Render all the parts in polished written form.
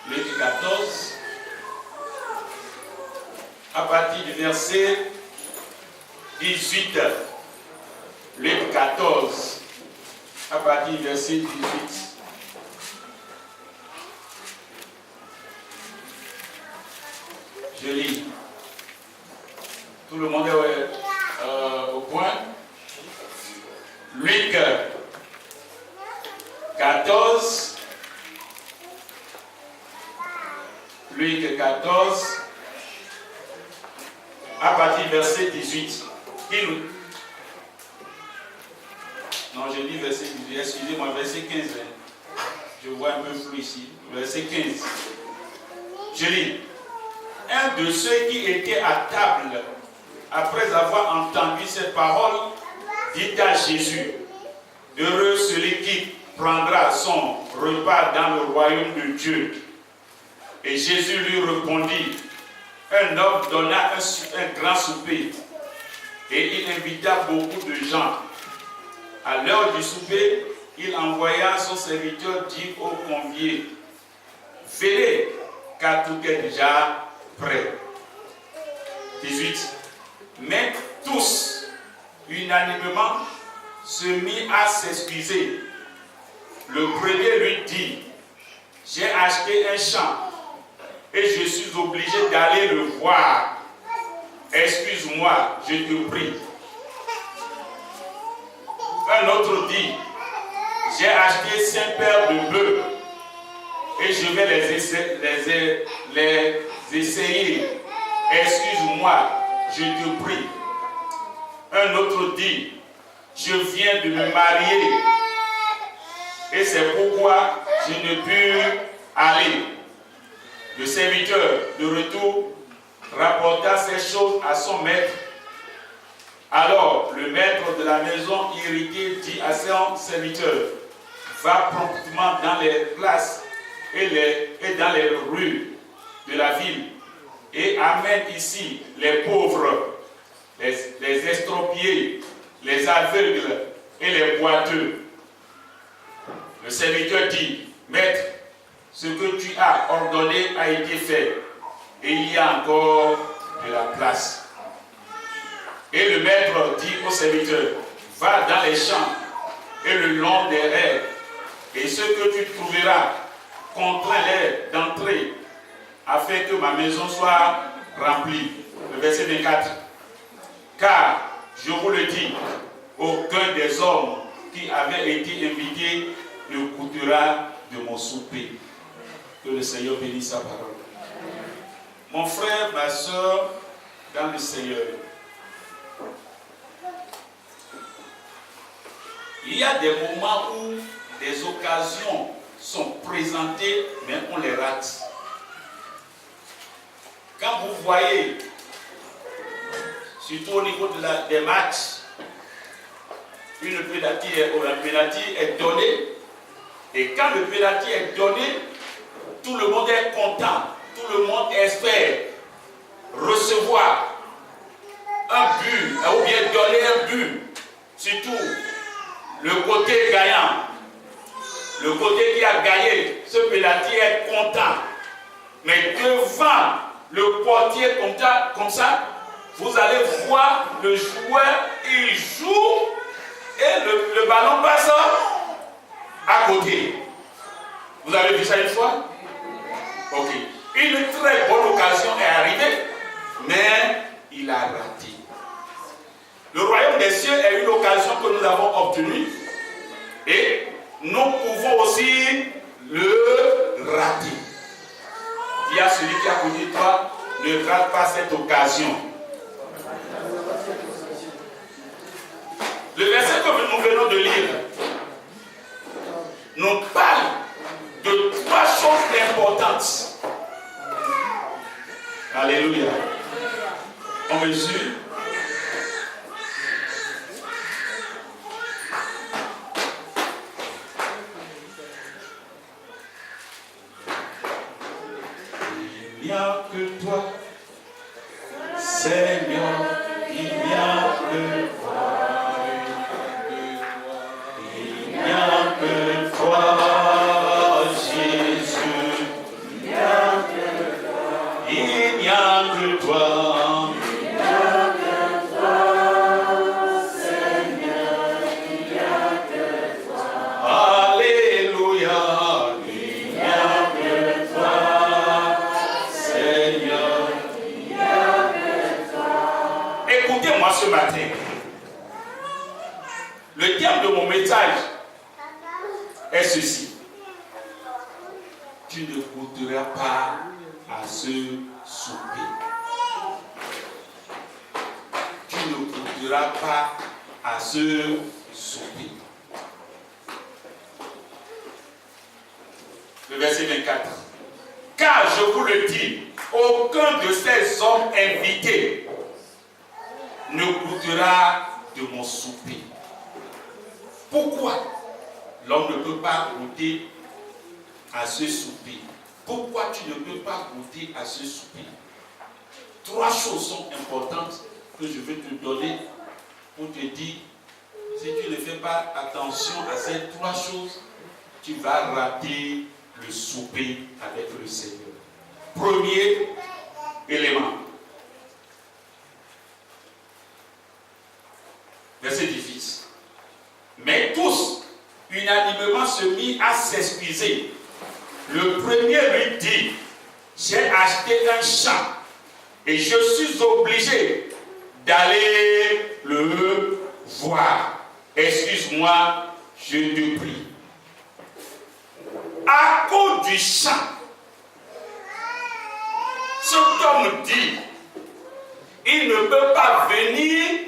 Luc 14, à partir du verset 18. Luc 14, à partir du verset 18. Je lis. Tout le monde est au point. Luc 14. Luc 14. À partir du verset 18. Non, je lis verset 18. Excusez-moi, verset 15. Je vois un peu flou ici. Verset 15. Je lis. Un de ceux qui étaient à table, après avoir entendu ces paroles, dit à Jésus, heureux celui qui prendra son repas dans le royaume de Dieu. Et Jésus lui répondit, un homme donna un grand souper, et il invita beaucoup de gens. À l'heure du souper, il envoya son serviteur dire aux conviés, venez, car tout est déjà prêt. 18. Mais tous, unanimement, se mit à s'excuser. Le premier lui dit, j'ai acheté un champ et je suis obligé d'aller le voir. Excuse-moi, je te prie. Un autre dit, j'ai acheté 5 paires de bœufs et je vais les essayer. Excuse-moi, je te prie. Un autre dit, je viens de me marier et c'est pourquoi je ne puis aller. Le serviteur de retour rapporta ces choses à son maître. Alors le maître de la maison irrité dit à son serviteur, va promptement dans les places et dans les rues de la ville et amène ici les pauvres, les estropiés, les aveugles et les boiteux. Le serviteur dit, maître, ce que tu as ordonné a été fait et il y a encore de la place. Et le maître dit au serviteur, va dans les champs et le long des haies, et ce que tu trouveras, contrains-les d'entrer, afin que ma maison soit remplie. Le verset 24. Car, je vous le dis, aucun des hommes qui avaient été invités ne goûtera de mon souper. Que le Seigneur bénisse sa parole. Mon frère, ma soeur, dans le Seigneur, il y a des moments où des occasions sont présentées, mais on les rate. Quand vous voyez, surtout au niveau des matchs, une pénalty est donnée, et quand le pénalty est donné, tout le monde est content, tout le monde espère recevoir un but, ou bien donner un but, surtout le côté gagnant, le côté qui a gagné, ce pénalty est content. Mais devant le portier comme ça, vous allez voir le joueur, il joue et le ballon passe à côté. Vous avez vu ça une fois? Ok. Une très bonne occasion est arrivée, mais il a raté. Le royaume des cieux est une occasion que nous avons obtenue et nous pouvons aussi le rater. Il y a celui qui a connu toi, ne rate pas cette occasion. Le verset que nous venons de lire nous parle de 3 choses importantes. Alléluia. On mesure. Il n'y a que toi, Seigneur, il n'y a que toi. Il n'y a que toi, Jésus. Il n'y a que toi. Écoutez-moi ce matin. Le thème de mon message est ceci. Tu ne goûteras pas à ce souper. Tu ne goûteras pas à ce souper. Le verset 24. Car je vous le dis, aucun de ces hommes invités ne goûtera de mon souper. Pourquoi l'homme ne peut pas goûter à ce souper? Pourquoi tu ne peux pas goûter à ce souper? 3 choses sont importantes que je vais te donner pour te dire, si tu ne fais pas attention à ces 3 choses, tu vas rater le souper avec le Seigneur. Premier élément. Verset 18. Mais tous, unanimement, se mirent à s'excuser. Le premier lui dit, j'ai acheté un champ et je suis obligé d'aller le voir. Excuse-moi, je te prie. À cause du champ, cet homme dit, il ne peut pas venir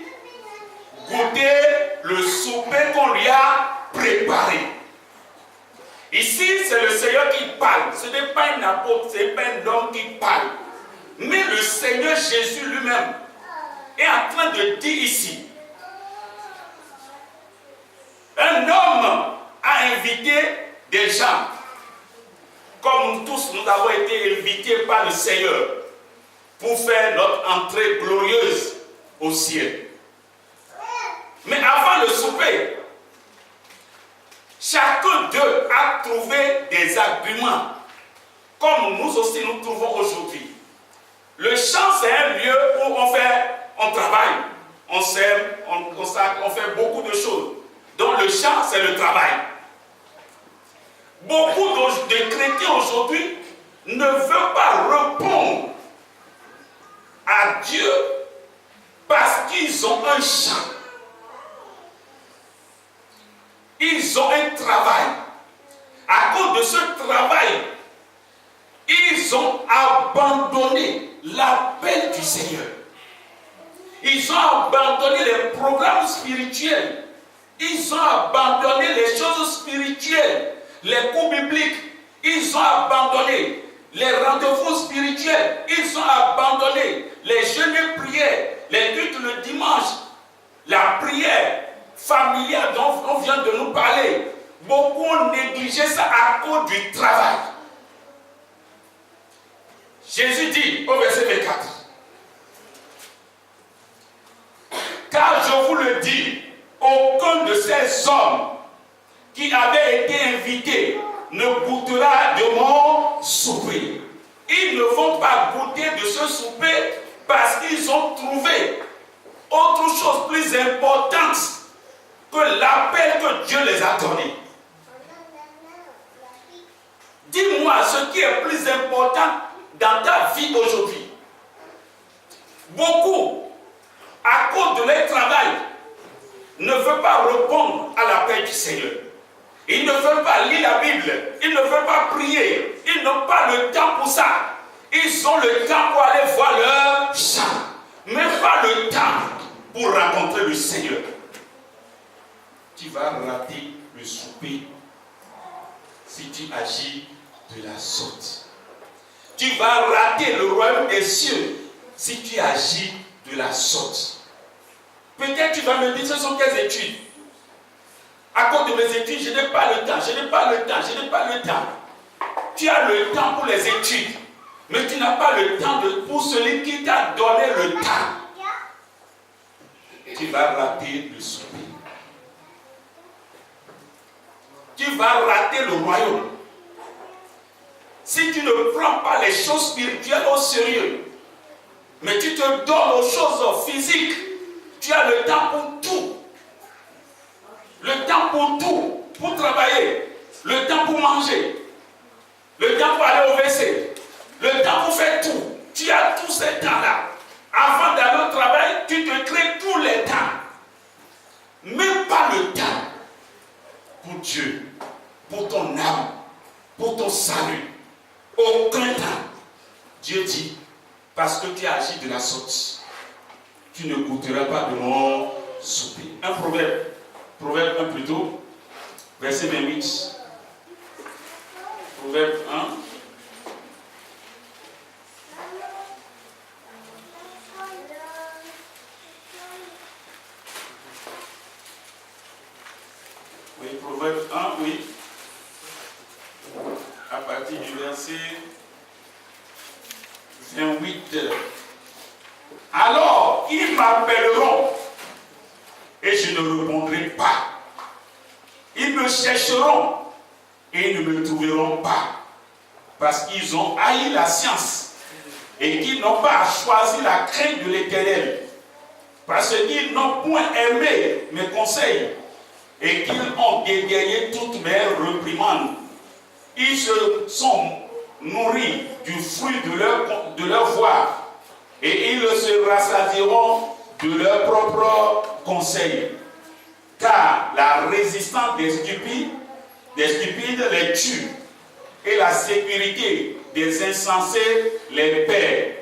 goûter le souper qu'on lui a préparé. Ici, c'est le Seigneur qui parle. Ce n'est pas un apôtre, ce n'est pas un homme qui parle. Mais le Seigneur Jésus lui-même est en train de dire ici, un homme a invité des gens, comme tous nous avons été invités par le Seigneur pour faire notre entrée glorieuse au ciel. Mais avant le souper, chacun d'eux a trouvé des arguments, comme nous aussi nous trouvons aujourd'hui. Le champ, c'est un lieu où on travaille, on sème, on fait beaucoup de choses. Donc le champ, c'est le travail. Beaucoup de chrétiens aujourd'hui ne veulent pas répondre à Dieu parce qu'ils ont un champ. Ils ont un travail. À cause de ce travail, ils ont abandonné l'appel du Seigneur. Ils ont abandonné les programmes spirituels. Ils ont abandonné les choses spirituelles, les cours bibliques. Ils ont abandonné les rendez-vous spirituels. Ils ont abandonné les jeûnes et prières, les cultes le dimanche, la prière familiale dont on vient de nous parler. Beaucoup ont négligé ça à cause du travail. Jésus dit au verset 24, car je vous le dis, aucun de ces hommes qui avaient été invités ne goûtera de mon souper. Ils ne vont pas goûter de ce souper parce qu'ils ont trouvé autre chose plus importante que l'appel que Dieu les a donné. Dis-moi ce qui est plus important dans ta vie aujourd'hui. Beaucoup, à cause de leur travail, ne veulent pas répondre à l'appel du Seigneur. Ils ne veulent pas lire la Bible. Ils ne veulent pas prier. Ils n'ont pas le temps pour ça. Ils ont le temps pour aller voir leur champ, mais pas le temps pour rencontrer le Seigneur. Tu vas rater le souper si tu agis de la sorte. Tu vas rater le royaume des cieux si tu agis de la sorte. Peut-être tu vas me dire, ce sont tes études. À cause de mes études, je n'ai pas le temps, je n'ai pas le temps, je n'ai pas le temps. Tu as le temps pour les études, mais tu n'as pas le temps pour celui qui t'a donné le temps. Tu vas rater le souper. Tu vas rater le royaume. Si tu ne prends pas les choses spirituelles au sérieux, Mais tu te donnes aux choses physiques. Tu as le temps pour tout. Le temps pour tout. Pour travailler. Le temps pour manger. Le temps pour aller au WC. Le temps pour faire tout. Tu as tous ces temps-là. Avant d'aller au travail, tu te crées tous les temps. Même pas le temps pour Dieu, pour ton âme, pour ton salut. Aucun temps. Dieu dit, parce que tu as agi de la sorte, tu ne goûteras pas de mon souper. Un proverbe, proverbe 1 plutôt, verset 28. Proverbe 1. Oui, Proverbe 1, oui. À partir du verset 28. Alors, ils m'appelleront et je ne répondrai pas. Ils me chercheront et ils ne me trouveront pas. Parce qu'ils ont haï la science et qu'ils n'ont pas choisi la crainte de l'Éternel. Parce qu'ils n'ont point aimé mes conseils et qu'ils ont dédaigné toutes mes réprimandes. Ils se sont nourris du fruit de leur voix et ils se rassasieront de leurs propres conseils. Car la résistance des stupides les tue et la sécurité des insensés les perd.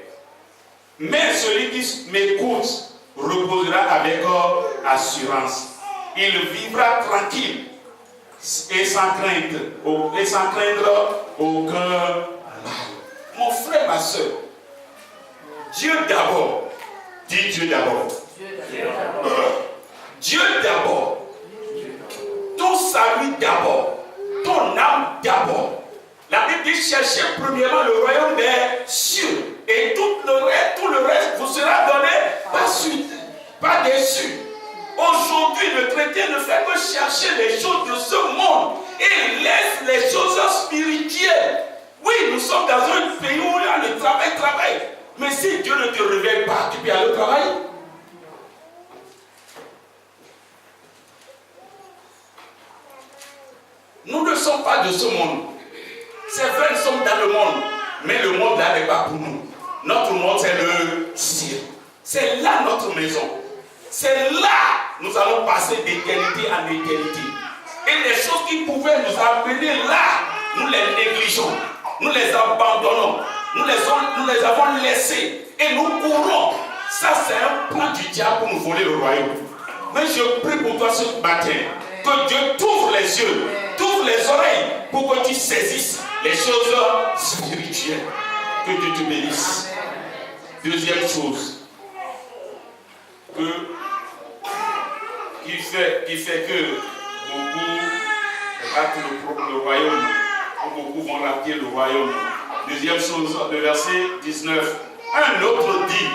Mais celui qui m'écoute reposera avec assurance. Il vivra tranquille et sans craindre aucun mal. Mon frère, ma soeur, Dieu d'abord. Dis Dieu d'abord. Dieu d'abord. Ton salut d'abord. Ton âme d'abord. La Bible dit cherchez premièrement le royaume des cieux. Et tout le reste vous sera donné par suite. Pas déçu. Aujourd'hui, le chrétien ne fait que chercher les choses de ce monde et laisse les choses spirituelles. Oui, nous sommes dans un pays où il y a le travail. Mais si Dieu ne te réveille pas, tu peux aller au travail. Nous ne sommes pas de ce monde. C'est vrai, nous sommes dans le monde. Mais le monde là n'est pas pour nous. Notre monde, c'est le ciel. C'est là notre maison. C'est là nous allons passer d'éternité en éternité. Et les choses qui pouvaient nous amener là, nous les négligeons. Nous les abandonnons. Nous les avons laissés. Et nous courons. Ça, c'est un plan du diable pour nous voler le royaume. Mais je prie pour toi ce matin. Que Dieu t'ouvre les yeux, t'ouvre les oreilles pour que tu saisisses les choses spirituelles. Que Dieu te bénisse. Deuxième chose qui fait que beaucoup ratent le royaume, ou beaucoup vont rater le royaume. Deuxième chose, le verset 19. Un autre dit,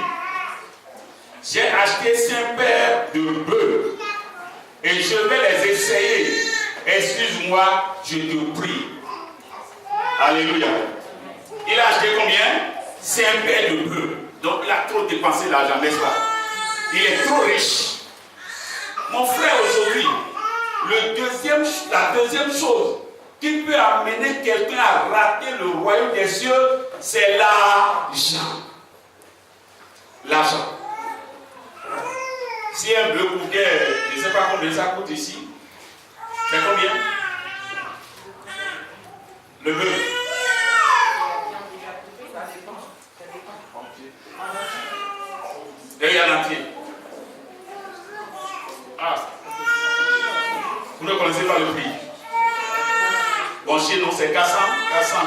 j'ai acheté 5 paires de bœufs et je vais les essayer. Excuse-moi, je te prie. Alléluia. Il a acheté combien? 5 paires de bœufs. Donc il a trop dépensé l'argent, n'est-ce pas? Il est trop riche. Mon frère, aujourd'hui, la deuxième chose qui peut amener quelqu'un à rater le royaume des cieux, c'est l'argent. L'argent. Si un bœuf coûtait, je ne sais pas combien ça coûte ici, c'est combien? Le bœuf. Et en entier. Ah. Vous ne connaissez pas le prix. Bon, chez nous, c'est 400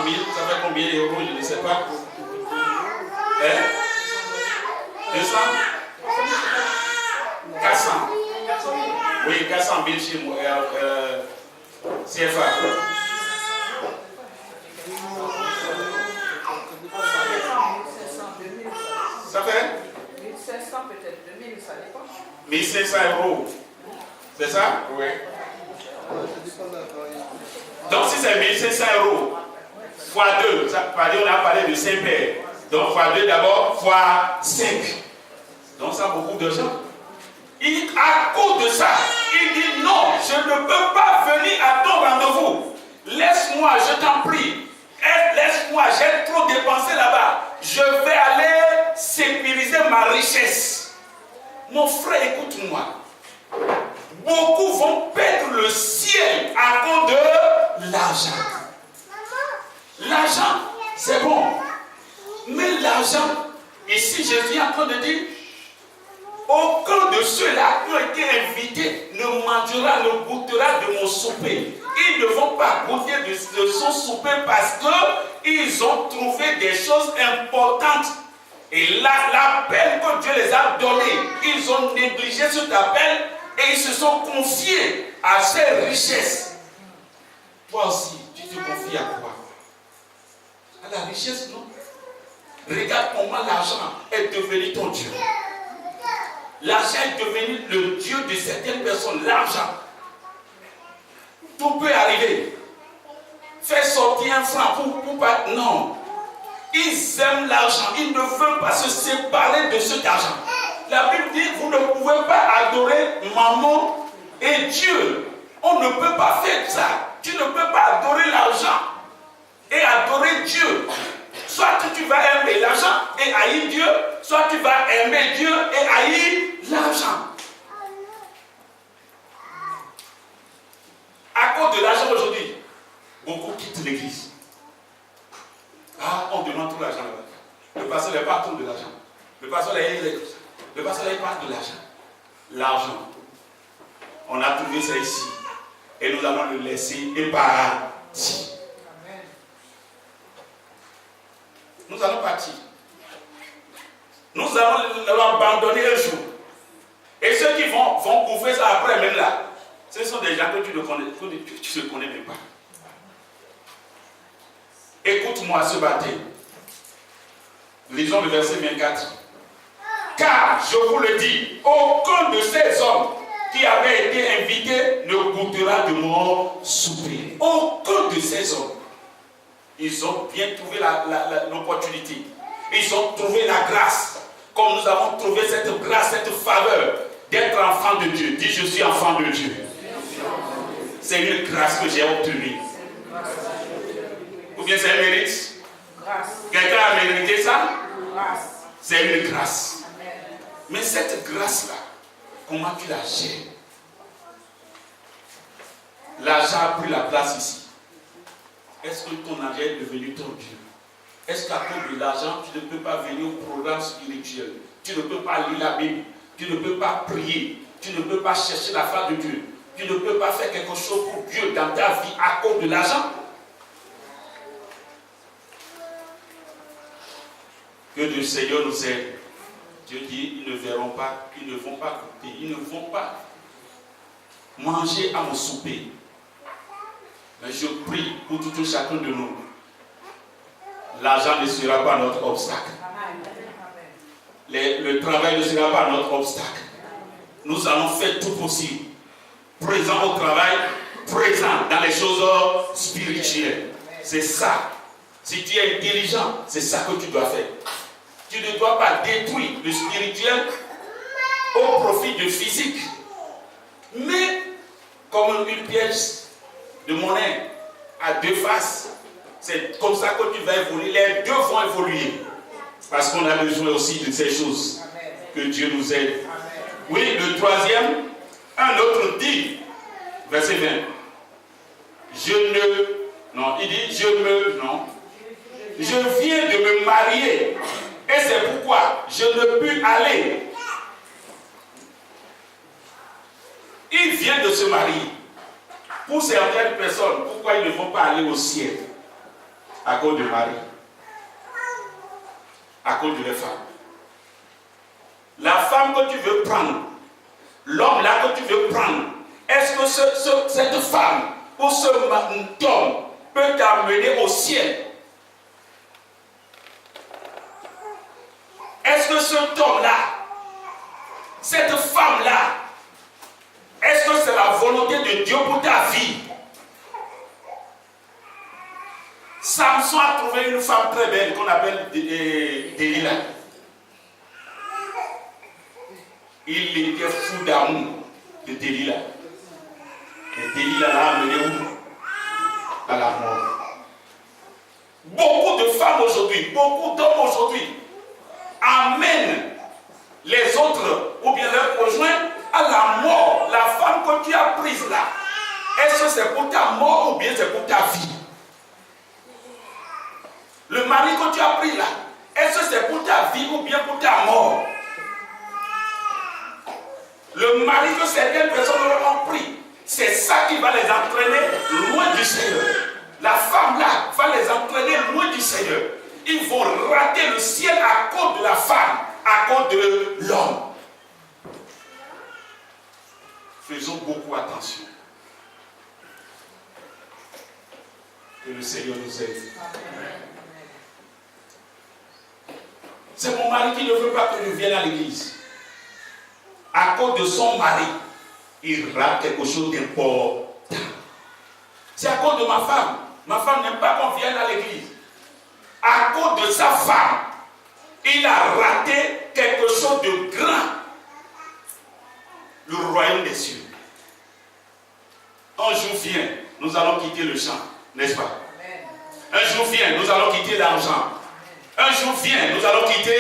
000. Ça fait combien d'euros? Je ne sais pas. 200 400. Oui, 400 000 chez moi. CFA. Ça fait 1500 peut-être, 2000, ça dépend. 1500 euros. C'est ça? Oui. Donc si c'est 1500 euros, fois 2, ça, on a parlé de 5 paires. Donc, fois 2 d'abord, fois 5. Donc, ça a beaucoup de gens. À cause de ça, il dit non, je ne peux pas venir à ton rendez-vous. Laisse-moi, je t'en prie. Laisse-moi, j'ai trop dépensé là-bas. Je vais aller sécuriser ma richesse. Mon frère, écoute-moi. Beaucoup vont perdre le ciel à cause de l'argent. L'argent, c'est bon. Mais l'argent, ici Jésus est en train de dire, aucun de ceux-là qui ont été invités ne mangera, ne goûtera de mon souper. Ils ne vont pas goûter de son souper parce qu'ils ont trouvé des choses importantes. Et l'appel que Dieu les a donné, ils ont négligé cet appel et ils se sont confiés à ces richesses. Toi aussi, tu te confies à quoi? À la richesse, non? Regarde comment l'argent est devenu ton Dieu. L'argent est devenu le Dieu de certaines personnes. L'argent. Tout peut arriver. Faire sortir un franc pour pas. Non. Ils aiment l'argent. Ils ne veulent pas se séparer de cet argent. La Bible dit vous ne pouvez pas adorer maman et Dieu. On ne peut pas faire ça. Tu ne peux pas adorer l'argent et adorer Dieu. Soit tu vas aimer l'argent et haïr Dieu, soit tu vas aimer Dieu et haïr l'argent. À cause de l'argent aujourd'hui, beaucoup quittent l'église. Ah, on demande tout l'argent là-bas. Le pasteur n'est pas tout de l'argent. Le pasteur n'est pas de l'argent. L'argent. On a trouvé ça ici. Et nous allons le laisser épargner. Nous allons partir. Nous allons l'abandonner un jour. Et ceux qui vont couvrir ça après, même là, ce sont des gens que tu ne connais, tu ne connais même pas. Écoute-moi ce matin. Lisons le verset 24. Car, je vous le dis, aucun de ces hommes qui avaient été invités ne goûtera de mon souper. Aucun de ces hommes. Ils ont bien trouvé l'opportunité. Ils ont trouvé la grâce. Comme nous avons trouvé cette grâce, cette faveur d'être enfant de Dieu. Dis, je suis enfant de Dieu. C'est une grâce que j'ai obtenue. Ou bien c'est un mérite? Quelqu'un a mérité ça? C'est une grâce. Mais cette grâce-là, comment tu la gères? L'argent a pris la place ici. Est-ce que ton argent est devenu ton Dieu? Est-ce qu'à cause de l'argent, tu ne peux pas venir au programme spirituel? Tu ne peux pas lire la Bible? Tu ne peux pas prier? Tu ne peux pas chercher la face de Dieu? Tu ne peux pas faire quelque chose pour Dieu dans ta vie à cause de l'argent? Que le Seigneur nous aide. Dieu dit, ils ne verront pas, ils ne vont pas goûter, ils ne vont pas manger à mon souper. Mais je prie pour tout un chacun de nous. L'argent ne sera pas notre obstacle. Le travail ne sera pas notre obstacle. Nous allons faire tout possible. Présent au travail, présent dans les choses spirituelles. C'est ça. Si tu es intelligent, c'est ça que tu dois faire. Tu ne dois pas détruire le spirituel au profit du physique. Mais comme une pièce de monnaie à deux faces, c'est comme ça que tu vas évoluer. Les deux vont évoluer. Parce qu'on a besoin aussi de ces choses. Que Dieu nous aide. Oui, le troisième, un autre dit, verset 20. Je viens de me marier. Et c'est pourquoi je ne puis aller. Il vient de se marier. Pour certaines personnes, pourquoi ils ne vont pas aller au ciel? À cause de Marie. À cause de la femme. La femme que tu veux prendre, l'homme là que tu veux prendre, est-ce que cette femme ou ce homme peut t'amener au ciel? Est-ce que cet homme-là, cette femme-là, est-ce que c'est la volonté de Dieu pour ta vie? Samson a trouvé une femme très belle qu'on appelle Delilah. Il était fou d'amour de Delilah. Et Delilah l'a amené où? À la mort. Beaucoup de femmes aujourd'hui, beaucoup d'hommes aujourd'hui amènent les autres ou bien leurs conjoints à la mort. La femme que tu as prise là, est-ce que c'est pour ta mort ou bien c'est pour ta vie? Le mari que tu as pris là, est-ce que c'est pour ta vie ou bien pour ta mort? Le mari que certaines personnes ont pris, c'est ça qui va les entraîner loin du Seigneur. La femme là va les entraîner loin du Seigneur. Ils vont rater le ciel à cause de la femme, à cause de l'homme. Faisons beaucoup attention. Que le Seigneur nous aide. C'est mon mari qui ne veut pas que je vienne à l'église. À cause de son mari, il rate quelque chose d'important. C'est à cause de ma femme. Ma femme n'aime pas qu'on vienne à l'église. À cause de sa femme, il a raté quelque chose de grand. Le royaume des cieux. Un jour vient, nous allons quitter le champ, n'est-ce pas? Un jour vient, nous allons quitter l'argent. Un jour vient, nous allons quitter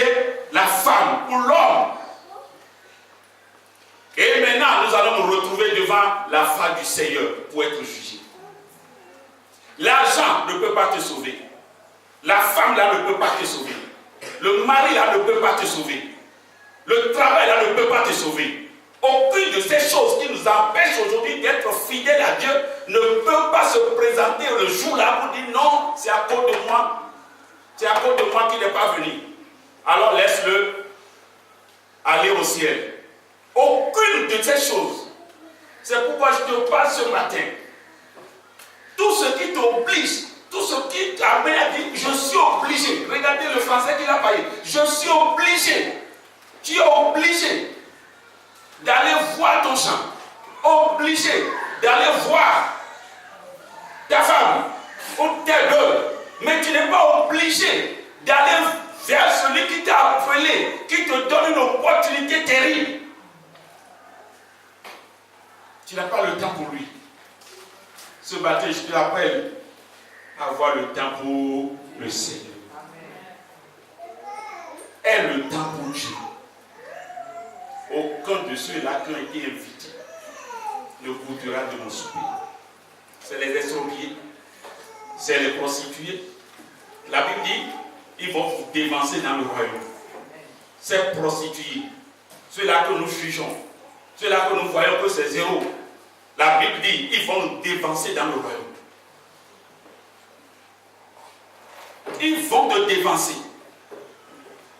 la femme ou l'homme. Et maintenant, nous allons nous retrouver devant la face du Seigneur pour être jugés. L'argent ne peut pas te sauver. La femme là ne peut pas te sauver. Le mari là ne peut pas te sauver. Le travail là ne peut pas te sauver. Aucune de ces choses qui nous empêchent aujourd'hui d'être fidèles à Dieu ne peut pas se présenter le jour là pour dire non, c'est à cause de moi. C'est à cause de moi qu'il n'est pas venu. Alors laisse-le aller au ciel. Aucune de ces choses. C'est pourquoi je te parle ce matin. Tout ce qui t'oblige, tout ce qui t'amène à dire je suis obligé. Regardez le français qu'il a parlé. Je suis obligé. Tu es obligé d'aller voir ton champ. Obligé d'aller voir ta femme ou tes deux. Mais tu n'es pas obligé d'aller vers celui qui t'a appelé, qui te donne une opportunité terrible. Tu n'as pas le temps pour lui. Ce matin, je te rappelle à avoir le temps pour le Seigneur. Aie le temps pour Dieu. Aucun de ceux-là qui ont été invités ne goûtera de mon souper. C'est les estropiés, c'est les prostituées. La Bible dit, ils vont vous dévancer dans le royaume. Ces prostituées, ceux-là que nous jugeons, ceux-là que nous voyons que c'est zéro. La Bible dit, ils vont nous dévancer dans le royaume. Ils vont te dévancer.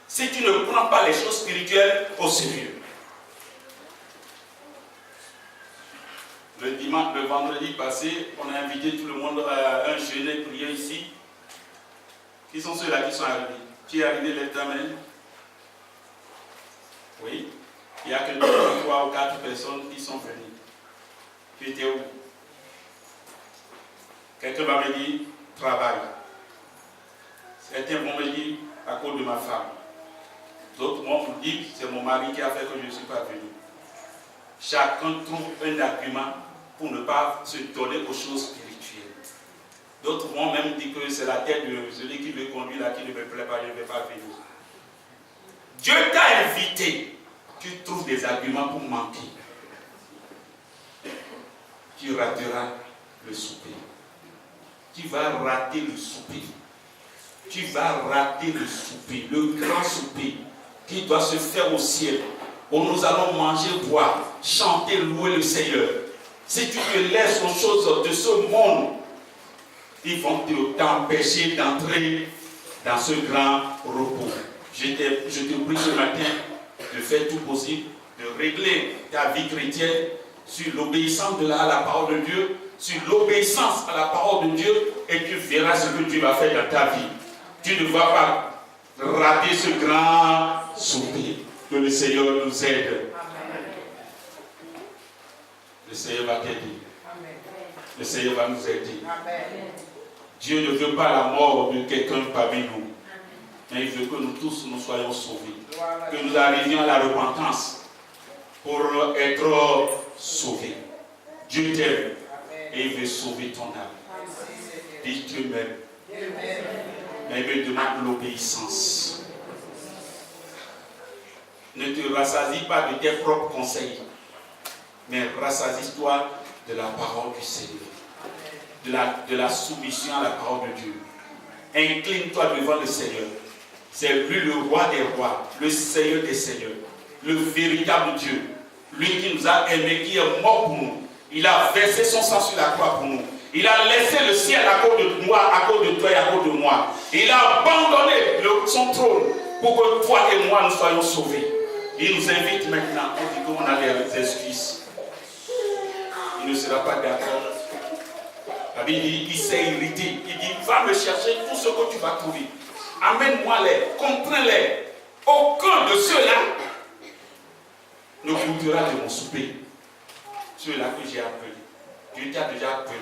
Si tu ne prends pas les choses spirituelles au sérieux. Le vendredi passé, on a invité tout le monde à un jeûne prière ici. Qui sont ceux-là qui sont arrivés? Tu es arrivé l'examen? Oui. Il n'y a que 3 ou 4 personnes qui sont venues. Tu étais où? Quelqu'un va me dire, travail. Certains vont me dire, à cause de ma femme. D'autres vont me dire, c'est mon mari qui a fait que je ne suis pas venu. Chacun trouve un argument pour ne pas se donner aux choses spirituelles. D'autres vont même dire que c'est la tête de celui qui veut conduire là, qui ne me plaît pas, je ne vais pas venir. Dieu t'a invité. Tu trouves des arguments pour manquer. Tu rateras le souper. Tu vas rater le souper. Tu vas rater le souper, le grand souper qui doit se faire au ciel, où nous allons manger, boire, chanter, louer le Seigneur. Si tu te laisses aux choses de ce monde, ils vont t'empêcher d'entrer dans ce grand repos. Je te prie ce matin de faire tout possible, de régler ta vie chrétienne sur l'obéissance à la parole de Dieu, sur l'obéissance à la parole de Dieu, et tu verras ce que tu vas faire dans ta vie. Tu ne vas pas rater ce grand souper. Que le Seigneur nous aide. Amen. Le Seigneur va t'aider. Le Seigneur va nous aider. Amen. Dieu ne veut pas la mort de quelqu'un parmi nous, mais il veut que nous tous nous soyons sauvés, que nous arrivions à la repentance pour être sauvés. Dieu t'aime et il veut sauver ton âme. Dis Dieu m'aime, mais il me demande l'obéissance. Ne te rassasie pas de tes propres conseils, mais rassasie-toi de la parole du Seigneur, de la soumission à la parole de Dieu. Incline-toi devant le Seigneur. C'est lui le roi des rois, le Seigneur des seigneurs, le véritable Dieu. Lui qui nous a aimés, qui est mort pour nous. Il a versé son sang sur la croix pour nous. Il a laissé le ciel à cause de moi, à cause de toi et à cause de moi. Il a abandonné son trône pour que toi et moi nous soyons sauvés. Il nous invite maintenant, on dit qu'on a des excuses. Il ne sera pas d'accord. La Bible dit, il s'est irrité. Il dit, va me chercher tout ce que tu vas trouver. Amène-moi-les, contrains-les. Aucun de ceux-là ne goûtera de mon souper. Ceux-là que j'ai appelés. Dieu t'a déjà appelé.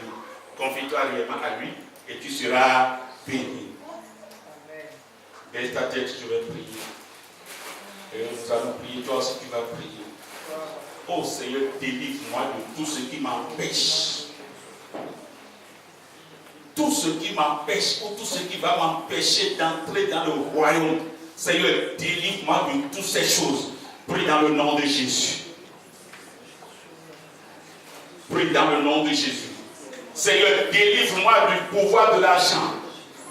Confie-toi réellement à lui et tu seras béni. Baisse ta tête, je vais prier. Et nous allons prier. Toi aussi, tu vas prier. Oh Seigneur, délivre-moi de tout ce qui m'empêche. Tout ce qui m'empêche ou tout ce qui va m'empêcher d'entrer dans le royaume. Seigneur, délivre-moi de toutes ces choses. Prie dans le nom de Jésus. Prie dans le nom de Jésus. Seigneur, délivre-moi du pouvoir de l'argent.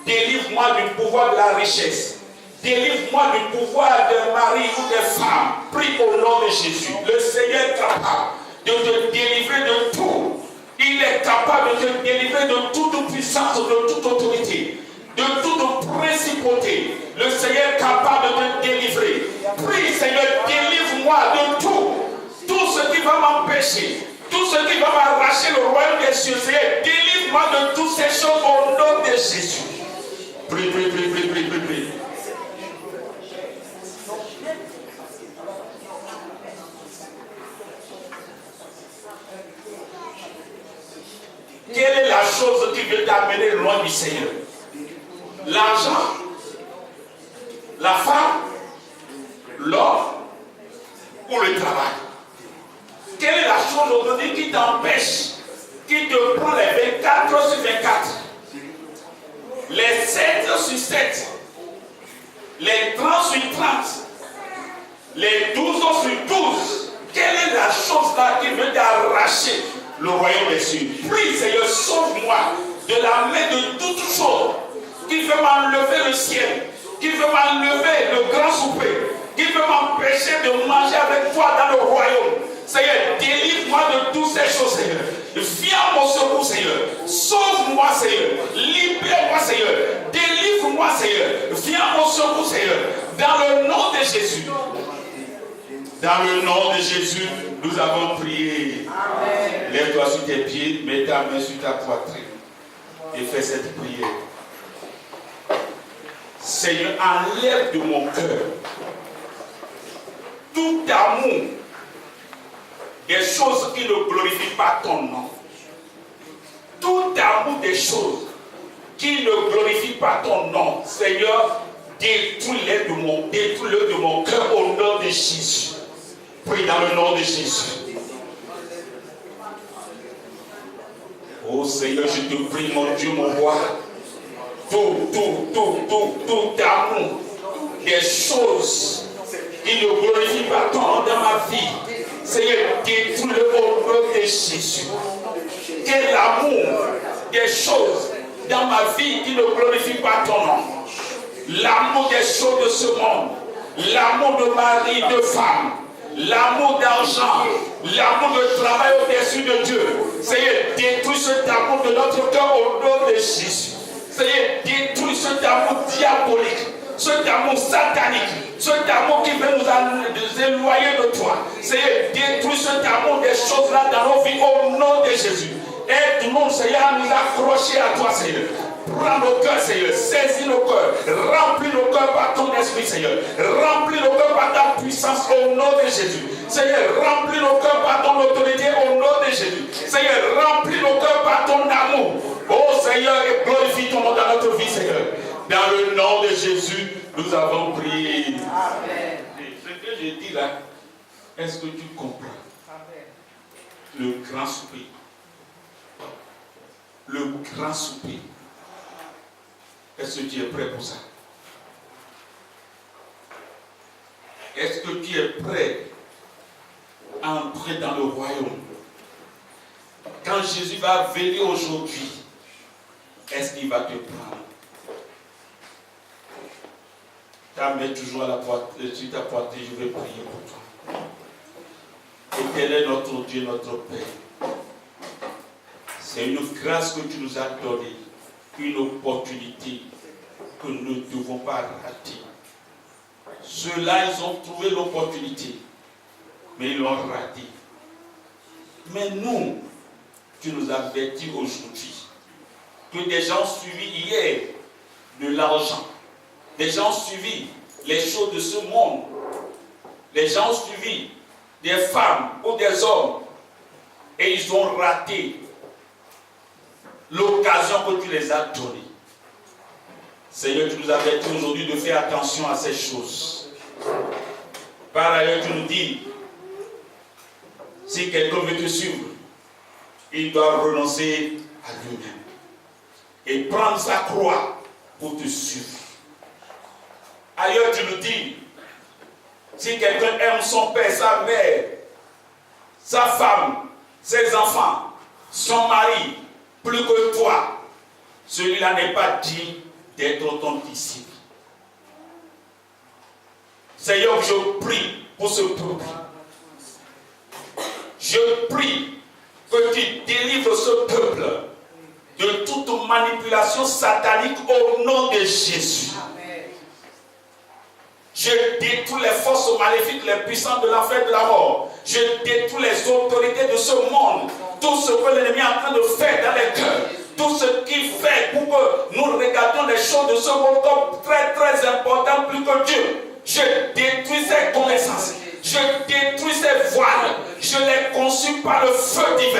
Délivre-moi du pouvoir de la richesse. Délivre-moi du pouvoir des maris ou des femmes. Prie au nom de Jésus. Le Seigneur est capable de te délivrer de tout. Il est capable de te délivrer de toute puissance, de toute autorité, de toute principauté. Le Seigneur est capable de te délivrer. Prie, Seigneur, délivre-moi de tout. Tout ce qui va m'empêcher. Tout ce qui va m'arracher le royaume des cieux, Seigneur, délivre-moi de toutes ces choses au nom de Jésus. Prie, prie, prie, prie, prie, prie, prie. Quelle est la chose qui veut t'amener loin du Seigneur? L'argent, la femme, l'or ou le travail? Quelle est la chose aujourd'hui qui t'empêche, qui te prend les 24 heures sur 24, les 7 heures sur 7, les 30 sur 30, les 12 heures sur 12? Quelle est la chose là qui veut t'arracher le royaume des cieux? Prie, Seigneur, sauve-moi de la main de toute chose qui veut m'enlever le ciel, qui veut m'enlever le grand souper, qui veut m'empêcher de manger avec toi dans le royaume. Seigneur, délivre-moi de toutes ces choses, Seigneur. Viens à mon secours, Seigneur. Sauve-moi, Seigneur. Libère-moi, Seigneur. Délivre-moi, Seigneur. Viens à mon secours, Seigneur. Dans le nom de Jésus. Dans le nom de Jésus, nous avons prié. Amen. Lève-toi sur tes pieds, mets ta main sur ta poitrine et fais cette prière. Seigneur, enlève de mon cœur tout amour des choses qui ne glorifient pas ton nom. Tout amour des choses qui ne glorifient pas ton nom. Seigneur, détruis-le de mon cœur au nom de Jésus. Prie dans le nom de Jésus. Oh Seigneur, je te prie, mon Dieu, mon roi. Tout amour des choses qui ne glorifient pas ton nom dans ma vie. Seigneur, détruis-le au nom de Jésus. Quel amour des choses dans ma vie qui ne glorifient pas ton nom. L'amour des choses de ce monde. L'amour de mari, de femme. L'amour d'argent. L'amour de travail au-dessus de Dieu. Seigneur, détruis cet amour de notre cœur au nom de Jésus. Seigneur, détruis cet amour diabolique. Cet amour satanique. Cet amour qui veut nous éloigner de toi. Seigneur, détruis cet amour des choses-là dans nos vies au nom de Jésus. Aide-nous, Seigneur, à nous accrocher à toi, Seigneur. Prends nos cœurs, Seigneur. Saisis nos cœurs. Remplis nos cœurs par ton esprit, Seigneur. Remplis nos cœurs par ta puissance au nom de Jésus. Seigneur, remplis nos cœurs par ton autorité au nom de Jésus. Seigneur, remplis nos cœurs par ton amour. Oh Seigneur, et glorifie ton nom dans notre vie, Seigneur. Dans le nom de Jésus, nous avons prié. Amen. Ce que je dis là, est-ce que tu comprends? Amen. Le grand souper. Le grand souper. Est-ce que tu es prêt pour ça? Est-ce que tu es prêt à entrer dans le royaume? Quand Jésus va venir aujourd'hui, est-ce qu'il va te prendre? Ta main toujours à la poitrine, sur ta poitrine, je vais prier pour toi. Éternel notre Dieu, notre Père, c'est une grâce que tu nous as donnée, une opportunité que nous ne devons pas rater. Ceux-là, ils ont trouvé l'opportunité, mais ils l'ont raté. Mais nous, tu nous avertis aujourd'hui que des gens suivi hier de l'argent, des gens suivi les choses de ce monde, les gens suivi des femmes ou des hommes, et ils ont raté l'occasion que tu les as donnée. Seigneur, tu nous avertis aujourd'hui de faire attention à ces choses. Par ailleurs, tu nous dis, si quelqu'un veut te suivre, il doit renoncer à lui-même et prendre sa croix pour te suivre. Ailleurs, tu nous dis, si quelqu'un aime son père, sa mère, sa femme, ses enfants, son mari, plus que toi, celui-là n'est pas digne d'être ton disciple. Seigneur, je prie pour ce peuple. Je prie que tu délivres ce peuple de toute manipulation satanique au nom de Jésus. Amen. Je détruis les forces maléfiques, les puissants de l'enfer et de la mort. Je détruis les autorités de ce monde. Tout ce que l'ennemi est en train de faire dans les cœurs. Tout ce qu'il fait pour que nous regardions les choses de ce monde comme très très importantes plus que Dieu. Je détruis ces connaissances. Je détruis ces voiles. Je les consume par le feu divin.